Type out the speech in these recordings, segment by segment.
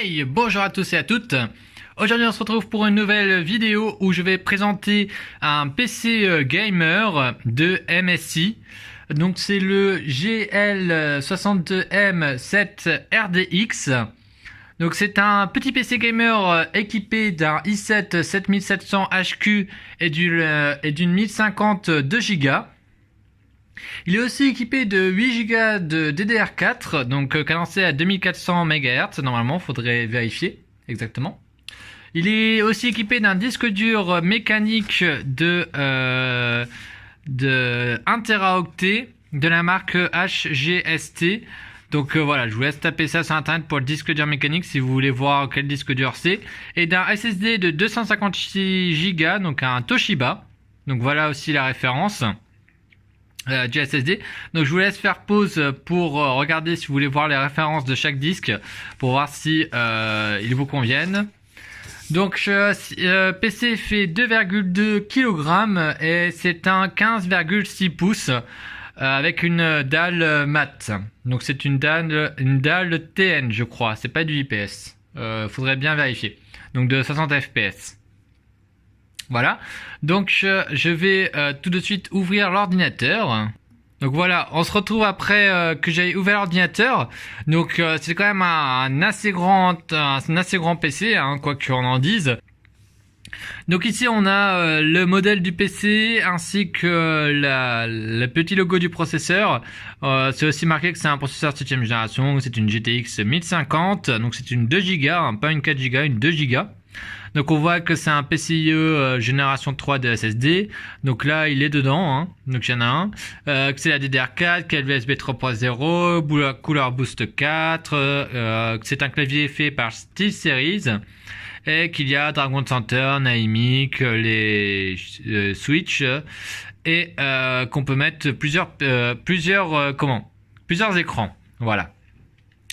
Hey, bonjour à tous et à toutes. Aujourd'hui on se retrouve pour une nouvelle vidéo où je vais présenter un PC gamer de MSI. Donc c'est le GL62M7RDX. Donc c'est un petit PC gamer équipé d'un i7 7700HQ et d'une 1050 2Go. Il est aussi équipé de 8 Go de DDR4, donc cadencé à 2400 MHz, normalement, faudrait vérifier exactement. Il est aussi équipé d'un disque dur mécanique de 1 Teraoctet de la marque HGST. Donc voilà, je vous laisse taper ça sur internet pour le disque dur mécanique si vous voulez voir quel disque dur c'est. Et d'un SSD de 256 Go, donc un Toshiba. Donc voilà aussi la référence. Du SSD. Donc je vous laisse faire pause pour regarder si vous voulez voir les références de chaque disque pour voir si ils vous conviennent. Donc PC fait 2,2 kg et c'est un 15,6 pouces avec une dalle mat. Donc c'est une dalle TN je crois, c'est pas du IPS. Faudrait bien vérifier. Donc de 60 fps. Voilà, donc je vais tout de suite ouvrir l'ordinateur. Donc voilà, on se retrouve après que j'ai ouvert l'ordinateur. Donc c'est quand même un assez grand PC, hein, quoi qu'on en dise. Donc ici on a le modèle du PC ainsi que le petit logo du processeur. C'est aussi marqué que c'est un processeur 7ème génération, c'est une GTX 1050, donc c'est une 2 Go, hein, pas une 4 Go, une 2 Go. Donc on voit que c'est un PCIe génération 3 de SSD. Donc là il est dedans, hein. Donc il y en a un. Que c'est la DDR4, câble USB 3.0, Couleur Boost 4, que c'est un clavier fait par SteelSeries. Et qu'il y a Dragon Center, Naimic, les Switch et qu'on peut mettre plusieurs écrans. Voilà.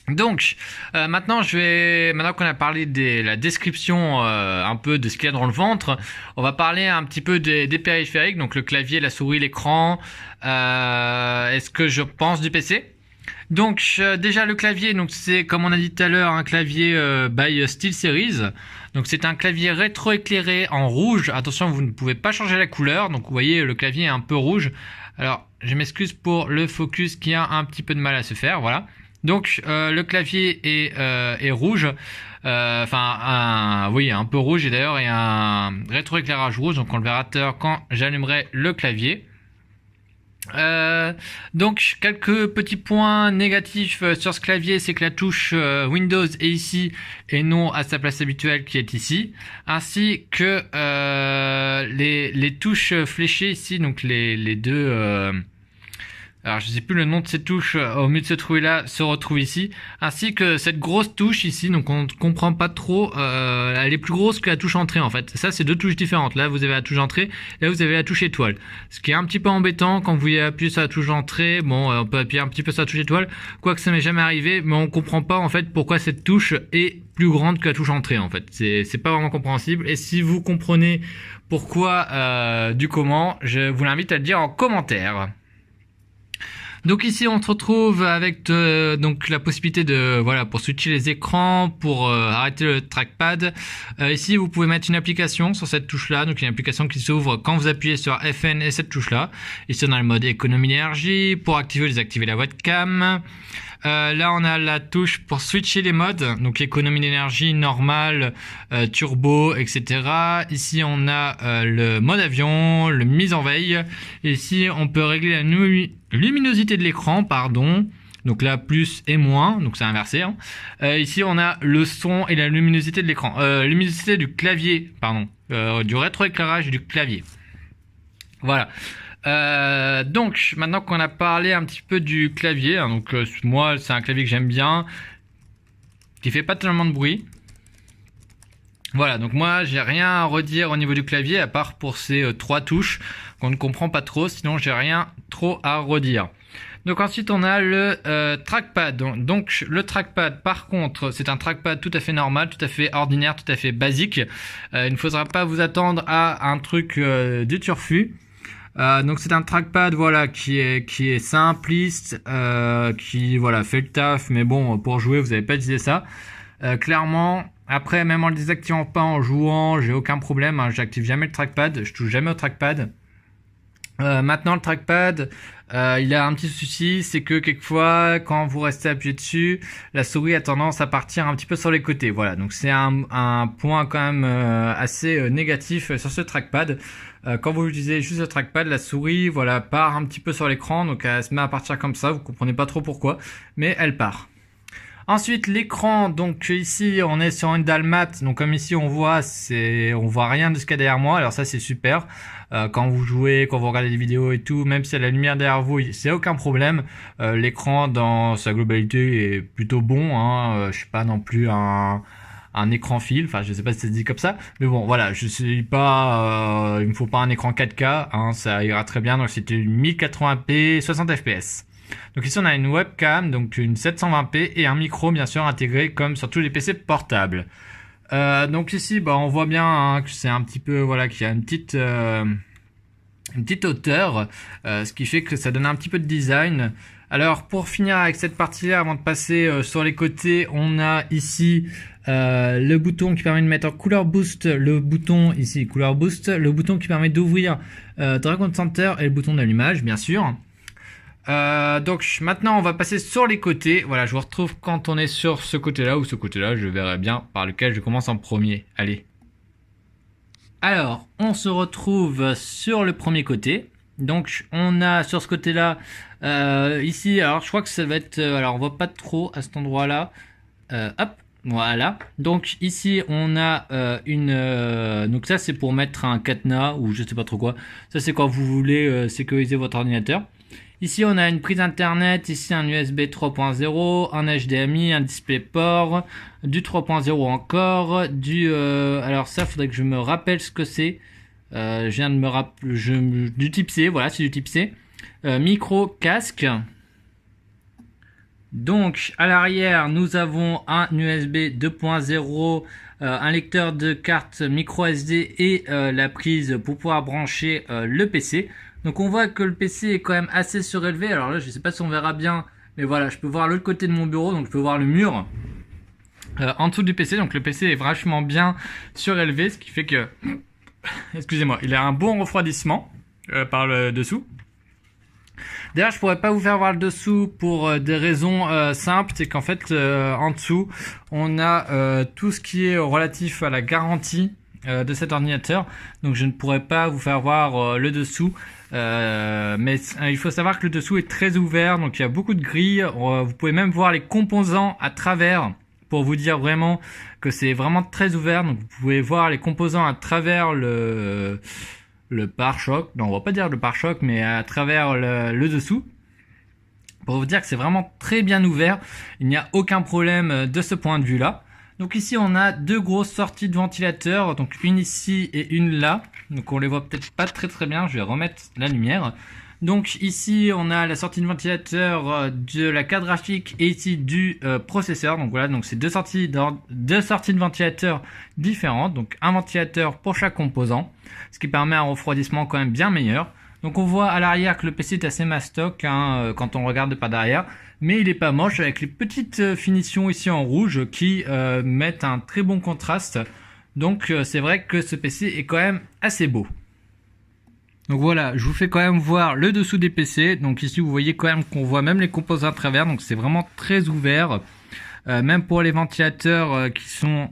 Donc maintenant qu'on a parlé de la description un peu de ce qu'il y a dans le ventre, on va parler un petit peu des périphériques, donc le clavier, la souris, l'écran, est ce que je pense du PC. Donc déjà le clavier, donc c'est comme on a dit tout à l'heure un clavier by SteelSeries. Donc c'est un clavier rétroéclairé en rouge. Attention, vous ne pouvez pas changer la couleur. Donc vous voyez le clavier est un peu rouge. Alors je m'excuse pour le focus qui a un petit peu de mal à se faire. Voilà. Donc le clavier est rouge. Oui, un peu rouge et d'ailleurs il y a un rétroéclairage rouge. Donc on le verra tout à l'heure quand j'allumerai le clavier. Donc quelques petits points négatifs sur ce clavier, c'est que la touche Windows est ici et non à sa place habituelle qui est ici, ainsi que les touches fléchées ici, donc les deux alors je sais plus le nom de ces touches au milieu de ce trou là se retrouve ici, ainsi que cette grosse touche ici, donc on ne comprend pas trop, elle est plus grosse que la touche entrée en fait. Ça c'est deux touches différentes, là vous avez la touche entrée, là vous avez la touche étoile. Ce qui est un petit peu embêtant quand vous appuyez sur la touche entrée, bon on peut appuyer un petit peu sur la touche étoile, quoique ça m'est jamais arrivé, mais on comprend pas en fait pourquoi cette touche est plus grande que la touche entrée en fait. C'est pas vraiment compréhensible, et si vous comprenez pourquoi du comment, je vous l'invite à le dire en commentaire. Donc ici on se retrouve avec donc la possibilité de pour switcher les écrans, pour arrêter le trackpad. Ici vous pouvez mettre une application sur cette touche là, donc une application qui s'ouvre quand vous appuyez sur FN et cette touche là. Ici on a le mode économie d'énergie pour activer ou désactiver la webcam. Là on a la touche pour switcher les modes, donc économie d'énergie, normal, turbo, etc. Ici on a le mode avion, le mise en veille. Ici on peut régler la luminosité de l'écran, donc là plus et moins, donc c'est inversé, hein. Ici on a le son et la luminosité de l'écran, luminosité du clavier, du rétroéclairage du clavier. Voilà. Donc maintenant qu'on a parlé un petit peu du clavier, hein, donc moi c'est un clavier que j'aime bien, qui fait pas tellement de bruit. Voilà, donc moi j'ai rien à redire au niveau du clavier à part pour ces trois touches qu'on ne comprend pas trop, sinon j'ai rien trop à redire. Donc ensuite on a le trackpad. Donc le trackpad par contre c'est un trackpad tout à fait normal, tout à fait ordinaire, tout à fait basique. Il ne faudra pas vous attendre à un truc du turfu. Donc c'est un trackpad qui est simpliste, qui fait le taf, mais bon pour jouer vous n'avez pas utilisé ça. Clairement, après, même en le désactivant pas, en jouant, j'ai aucun problème, hein, j'active jamais le trackpad, je touche jamais au trackpad. Maintenant le trackpad, il a un petit souci, c'est que quelquefois quand vous restez appuyé dessus, la souris a tendance à partir un petit peu sur les côtés. Voilà, donc c'est un point quand même assez négatif sur ce trackpad. Quand vous utilisez juste le trackpad, la souris voilà part un petit peu sur l'écran, donc elle se met à partir comme ça, vous comprenez pas trop pourquoi, mais elle part. Ensuite l'écran, donc ici on est sur une dalle mat, donc comme ici on voit rien de ce qu'il y a derrière moi, alors ça c'est super. Quand vous jouez, quand vous regardez des vidéos et tout, même s'il y a la lumière derrière vous, c'est aucun problème. L'écran dans sa globalité est plutôt bon, hein. Je suis pas non plus un écran fil, enfin je sais pas si c'est dit comme ça, mais bon voilà, je suis pas, il me faut pas un écran 4K, hein, ça ira très bien, donc c'était une 1080p 60 fps. Donc ici on a une webcam, donc une 720p et un micro bien sûr intégré comme sur tous les PC portables. Donc ici on voit bien hein, que c'est un petit peu voilà qu'il y a une petite hauteur, ce qui fait que ça donne un petit peu de design. Alors pour finir avec cette partie-là, avant de passer sur les côtés, on a ici le bouton qui permet de mettre en couleur boost, le bouton ici couleur boost, le bouton qui permet d'ouvrir Dragon Center et le bouton d'allumage bien sûr. Donc maintenant on va passer sur les côtés. Voilà, je vous retrouve quand on est sur ce côté-là ou ce côté-là, je verrai bien par lequel je commence en premier. Allez. Alors, on se retrouve sur le premier côté. Donc on a sur ce côté-là, ici, alors je crois que ça va être, alors on voit pas trop à cet endroit-là. Hop, voilà. Donc ici on a donc ça c'est pour mettre un cadenas ou je sais pas trop quoi. Ça c'est quand vous voulez sécuriser votre ordinateur. Ici, on a une prise internet, ici un USB 3.0, un HDMI, un DisplayPort, du 3.0 encore, alors ça, faudrait que je me rappelle ce que c'est. Je viens de me rappeler, du type C, voilà, c'est du type C. Micro, casque. Donc, à l'arrière, nous avons un USB 2.0, un lecteur de carte micro SD et la prise pour pouvoir brancher le PC. Donc on voit que le PC est quand même assez surélevé. Alors là je sais pas si on verra bien, mais voilà, je peux voir l'autre côté de mon bureau, donc je peux voir le mur en dessous du PC. Donc le PC est vachement bien surélevé, ce qui fait que, excusez-moi, il a un bon refroidissement par le dessous. D'ailleurs je pourrais pas vous faire voir le dessous pour des raisons simples, c'est qu'en fait en dessous on a tout ce qui est relatif à la garantie de cet ordinateur, donc je ne pourrais pas vous faire voir le dessous. Mais il faut savoir que le dessous est très ouvert, donc il y a beaucoup de grilles, vous pouvez même voir les composants à travers pour vous dire vraiment que c'est vraiment très ouvert. Donc vous pouvez voir les composants à travers le pare-choc, non on va pas dire le pare-choc mais à travers le dessous, pour vous dire que c'est vraiment très bien ouvert, il n'y a aucun problème de ce point de vue là. Donc ici on a deux grosses sorties de ventilateur, donc une ici et une là, donc on les voit peut-être pas très bien, je vais remettre la lumière. Donc ici on a la sortie de ventilateur de la carte graphique et ici du processeur, donc voilà, donc c'est deux sorties de ventilateur différentes, donc un ventilateur pour chaque composant, ce qui permet un refroidissement quand même bien meilleur. Donc on voit à l'arrière que le PC est assez mastoc hein, quand on regarde par derrière, mais il est pas moche avec les petites finitions ici en rouge qui mettent un très bon contraste. Donc c'est vrai que ce PC est quand même assez beau. Donc voilà, je vous fais quand même voir le dessous des PC. Donc ici vous voyez quand même qu'on voit même les composants à travers, donc c'est vraiment très ouvert. Même pour les ventilateurs qui sont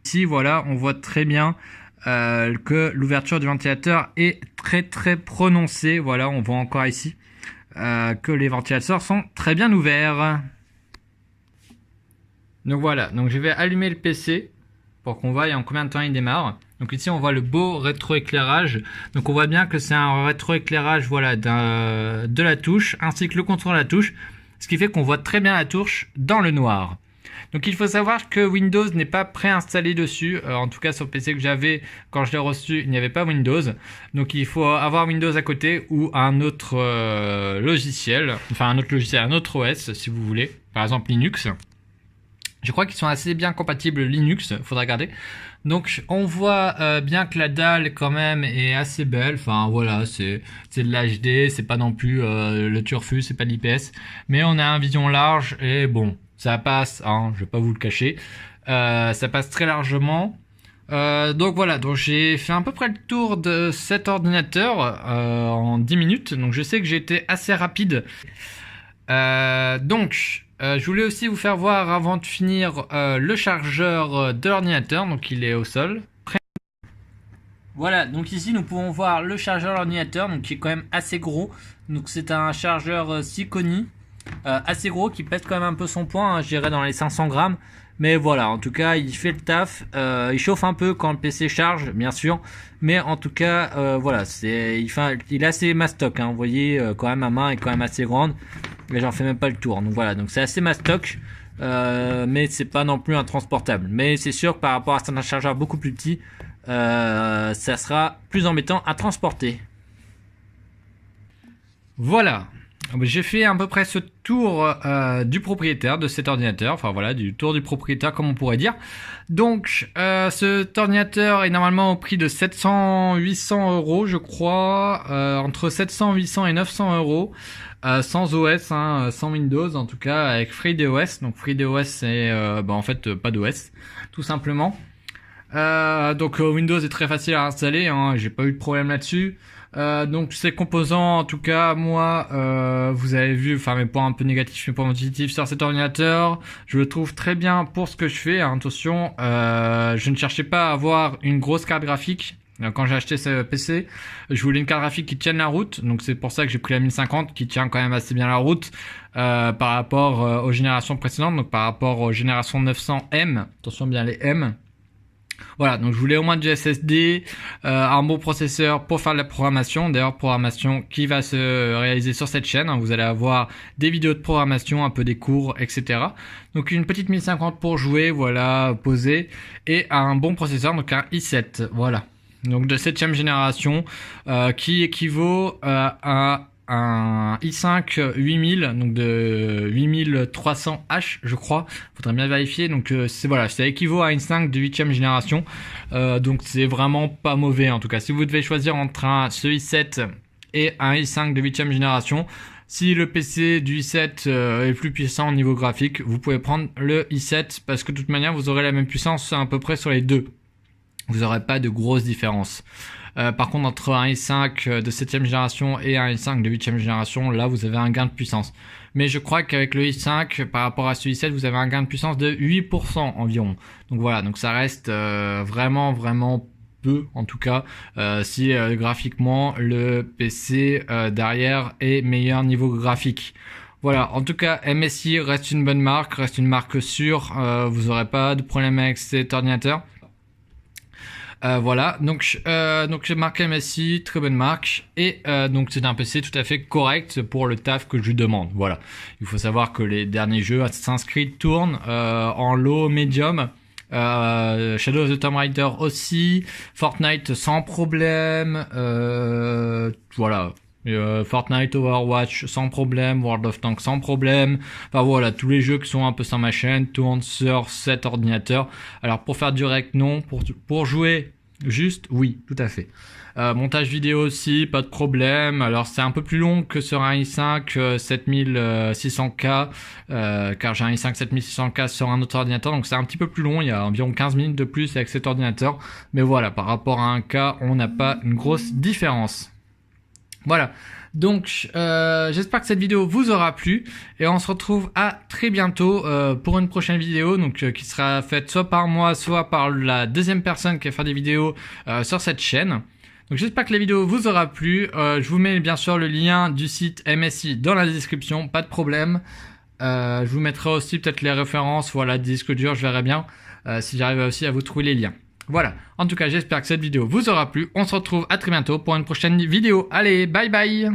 ici, voilà, on voit très bien que l'ouverture du ventilateur est très prononcée. Voilà, on voit encore ici que les ventilateurs sont très bien ouverts. Donc voilà, donc je vais allumer le PC pour qu'on voie en combien de temps il démarre. Donc ici on voit le beau rétroéclairage. Donc on voit bien que c'est un rétroéclairage voilà, de la touche ainsi que le contour de la touche. Ce qui fait qu'on voit très bien la touche dans le noir. Donc il faut savoir que Windows n'est pas préinstallé dessus, en tout cas sur le PC que j'avais quand je l'ai reçu, il n'y avait pas Windows. Donc il faut avoir Windows à côté ou un autre logiciel, enfin un autre OS si vous voulez, par exemple Linux. Je crois qu'ils sont assez bien compatibles Linux, faudra regarder. Donc on voit bien que la dalle quand même est assez belle. Enfin voilà, c'est de l'HD, c'est pas non plus le turfu, c'est pas de l'IPS. Mais on a un vision large et bon, ça passe, hein, je vais pas vous le cacher. Ça passe très largement. Donc voilà, donc j'ai fait à peu près le tour de cet ordinateur en 10 minutes. Donc je sais que j'ai été assez rapide. Je voulais aussi vous faire voir avant de finir le chargeur de l'ordinateur, donc il est au sol. Voilà, donc ici nous pouvons voir le chargeur de l'ordinateur, donc qui est quand même assez gros. Donc c'est un chargeur Sicony, assez gros, qui pèse quand même un peu son poids, hein, je dirais dans les 500 grammes. Mais voilà, en tout cas il fait le taf, il chauffe un peu quand le PC charge, bien sûr. Mais en tout cas, voilà, il est assez mastoc, hein, vous voyez, quand même ma main est quand même assez grande. Mais j'en fais même pas le tour, donc voilà, donc c'est assez mastoc, mais c'est pas non plus un transportable. Mais c'est sûr que par rapport à un chargeur beaucoup plus petit, ça sera plus embêtant à transporter. Voilà, j'ai fait à peu près ce tour du propriétaire de cet ordinateur, enfin voilà, du tour du propriétaire comme on pourrait dire. Donc cet ordinateur est normalement au prix de 700-800 euros je crois, entre 700, 800 et 900 euros. Sans OS, hein, sans Windows en tout cas, avec FreeDOS. Donc FreeDOS c'est en fait pas d'OS, tout simplement. Donc Windows est très facile à installer, hein, j'ai pas eu de problème là-dessus. Donc ces composants, en tout cas moi, vous avez vu, enfin mes points un peu négatifs, mes points positifs sur cet ordinateur, je le trouve très bien pour ce que je fais. Hein, attention, je ne cherchais pas à avoir une grosse carte graphique. Quand j'ai acheté ce PC, je voulais une carte graphique qui tienne la route, donc c'est pour ça que j'ai pris la 1050 qui tient quand même assez bien la route par rapport aux générations précédentes, donc par rapport aux générations 900M, attention bien les M. Voilà, donc je voulais au moins du SSD, un bon processeur pour faire de la programmation, d'ailleurs programmation qui va se réaliser sur cette chaîne, hein. Vous allez avoir des vidéos de programmation, un peu des cours, etc. Donc une petite 1050 pour jouer, voilà, poser, et un bon processeur, donc un i7, voilà. Donc de 7e génération, qui équivaut à un i5 8000, donc de 8300H je crois, faudrait bien vérifier. Donc voilà, ça équivaut à un i5 de 8e génération, donc c'est vraiment pas mauvais. En tout cas si vous devez choisir entre ce i7 et un i5 de 8e génération, si le PC du i7 est plus puissant au niveau graphique, vous pouvez prendre le i7 parce que de toute manière vous aurez la même puissance à peu près sur les deux. Vous n'aurez pas de grosses différences. Par contre, entre un i5 de 7e génération et un i5 de 8e génération, là, vous avez un gain de puissance. Mais je crois qu'avec le i5, par rapport à ce i7, vous avez un gain de puissance de 8% environ. Donc voilà, donc ça reste vraiment peu, en tout cas, si graphiquement, le PC derrière est meilleur niveau graphique. Voilà, en tout cas, MSI reste une bonne marque, reste une marque sûre. Vous n'aurez pas de problème avec cet ordinateur. Voilà, donc j'ai marqué MSI, très bonne marque, et donc c'est un PC tout à fait correct pour le taf que je lui demande. Voilà, il faut savoir que les derniers jeux Assassin's Creed tournent en low, medium, Shadow of the Tomb Raider aussi, Fortnite sans problème, voilà. Fortnite, Overwatch sans problème, World of Tanks sans problème, enfin voilà, tous les jeux qui sont un peu sur ma chaîne tournent sur cet ordinateur. Alors pour faire direct non, pour jouer juste oui, tout à fait. Montage vidéo aussi, pas de problème. Alors c'est un peu plus long que sur un i5 7600K, car j'ai un i5 7600K sur un autre ordinateur, donc c'est un petit peu plus long, il y a environ 15 minutes de plus avec cet ordinateur. Mais voilà, par rapport à un K, on n'a pas une grosse différence. Voilà, donc j'espère que cette vidéo vous aura plu et on se retrouve à très bientôt pour une prochaine vidéo donc qui sera faite soit par moi, soit par la deuxième personne qui va faire des vidéos sur cette chaîne. Donc j'espère que la vidéo vous aura plu. Je vous mets bien sûr le lien du site MSI dans la description, pas de problème. Je vous mettrai aussi peut-être les références, voilà, disque dur, je verrai bien si j'arrive aussi à vous trouver les liens. Voilà, en tout cas j'espère que cette vidéo vous aura plu, on se retrouve à très bientôt pour une prochaine vidéo. Allez, bye bye!